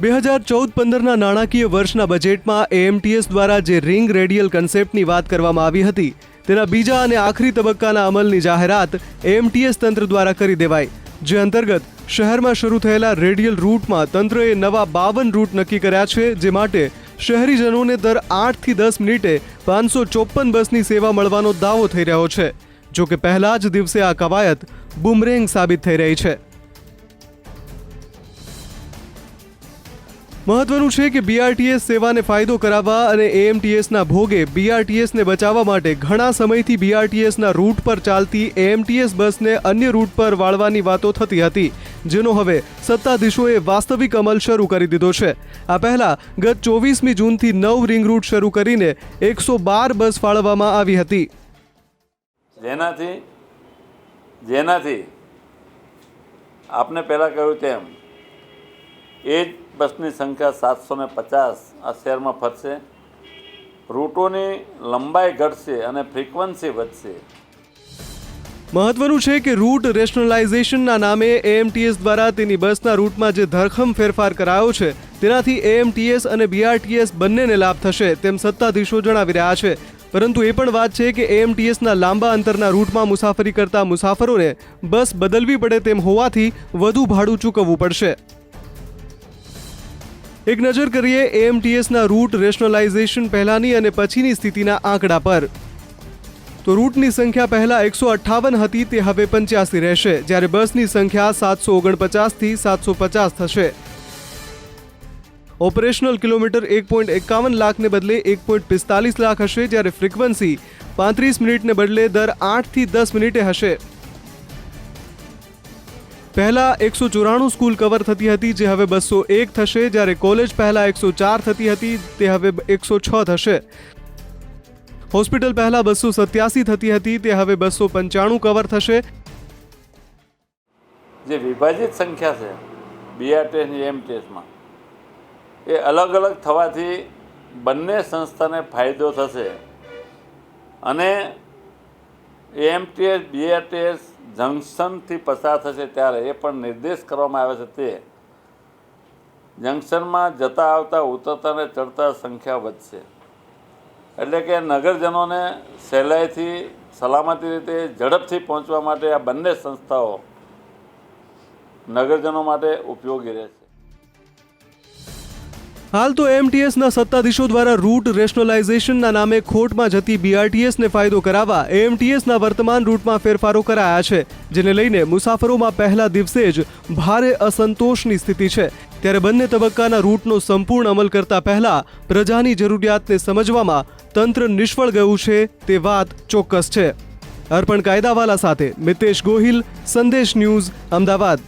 2014-15ના નાણાકીય વર્ષના બજેટમાં એએમટીએસ દ્વારા જે રિંગ રેડિયલ કન્સેપ્ટની વાત કરવામાં આવી હતી તેના બીજા અને આખરી તબક્કાના અમલની જાહેરાત એએમટીએસ તંત્ર દ્વારા કરી દેવાઈ, જે અંતર્ગત શહેરમાં શરૂ થયેલા રેડિયલ રૂટમાં તંત્રએ નવા 52 રૂટ નક્કી કર્યા છે, જે માટે શહેરીજનોને દર 8 થી 10 મિનિટે 554 બસની સેવા મળવાનો દાવો થઈ રહ્યો છે. જો કે પહેલા જ દિવસે આ કવાયત બુમરેંગ સાબિત થઈ રહી છે. મહત્વનું છે કે બીઆરટીએસ સેવાને ફાયદો કરાવવા અને એએમટીએસના ભોગે બીઆરટીએસને બચાવવા માટે ઘણા સમયથી બીઆરટીએસના રૂટ પર ચાલતી એએમટીએસ બસને અન્ય રૂટ પર વાળવાની વાતો થતી હતી, જેનો હવે સત્તાધીશોએ વાસ્તવિક અમલ શરૂ કરી દીધો છે. આ પહેલા ગત 24મી જૂનથી 9 રિંગ રૂટ શરૂ કરીને 112 બસ ફાળવવામાં આવી હતી, જેનાથી આપને પહેલાં કહ્યું તેમ એ જ બસની સંખ્યા 750 આ શહેરમાં ફરશે. રૂટોની લંબાઈ ઘટશે અને ફ્રીક્વન્સી વધશે. મહત્વનું છે કે રૂટ રેશનલાઇઝેશનના નામે એએમટીએસ દ્વારા તેની બસના રૂટમાં જે ધરખમ ફેરફાર કરાયો છે તેનાથી એએમટીએસ અને બીઆરટીએસ બંનેને લાભ થશે તેમ સત્તાધીશો જણાવી રહ્યા છે. પરંતુ એ પણ વાત છે કે એએમટીએસના લાંબા અંતરના રૂટમાં મુસાફરી કરતા મુસાફરોને બસ બદલવી પડે તેમ હોવાથી વધુ ભાડું ચૂકવવું પડશે. એક નજર કરીએ એએમટીએસના રૂટ રેશનલાઇઝેશન પહેલાની અને પછીની સ્થિતિના આંકડા પર. તો રૂટની સંખ્યા પહેલા 158 હતી, તે હવે 85 રહેશે, જ્યારે બસની સંખ્યા 749 થી 750 થશે. ઓપરેશનલ કિલોમીટર 1.51 લાખને બદલે 1.45 લાખ હશે, જ્યારે ફ્રીક્વન્સી 35 મિનિટને બદલે દર 8 થી 10 મિનિટે હશે. પહેલા 194 સ્કૂલ કવર થતી હતી, જે હવે 201 થશે, જ્યારે કોલેજ પહેલા 104 થતી હતી, તે હવે 106 થશે. હોસ્પિટલ પહેલા 287 થતી હતી, તે હવે 295 કવર થશે. જે વિભાજિત સંખ્યા છે બીઆરટીએસ અને એએમટીએસમાં એ અલગ અલગ થવાથી બંને સંસ્થાને ફાયદો થશે અને એએમટીએસ બીઆરટીએસ જંકશનથી પસાર થશે ત્યારે એ પણ નિર્દેશ કરવામાં આવે છે તે જંકશનમાં જતા આવતા ઉતરતા અને ચડતા સંખ્યા વધશે. એટલે કે નગરજનોને સહેલાઈથી સલામતી રીતે ઝડપથી પહોંચવા માટે આ બંને સંસ્થાઓ નગરજનો માટે ઉપયોગી રહેશે. હાલ તો એએમટીએસના સત્તાધીશો દ્વારા રૂટ રેશનલાઇઝેશનના નામે ખોટમાં જતી બીઆરટીએસને ફાયદો કરાવવા એએમટીએસના વર્તમાન રૂટમાં ફેરફારો કરાયા છે, જેને લઈને મુસાફરોમાં પહેલા દિવસે જ ભારે અસંતોષની સ્થિતિ છે. ત્યારે બંને તબક્કાના રૂટનો સંપૂર્ણ અમલ કરતા પહેલા પ્રજાની જરૂરિયાતને સમજવામાં તંત્ર નિષ્ફળ ગયું છે તે વાત ચોક્કસ છે. અર્પણ કાયદાવાલા સાથે મિતેશ ગોહિલ, સંદેશ ન્યૂઝ, અમદાવાદ.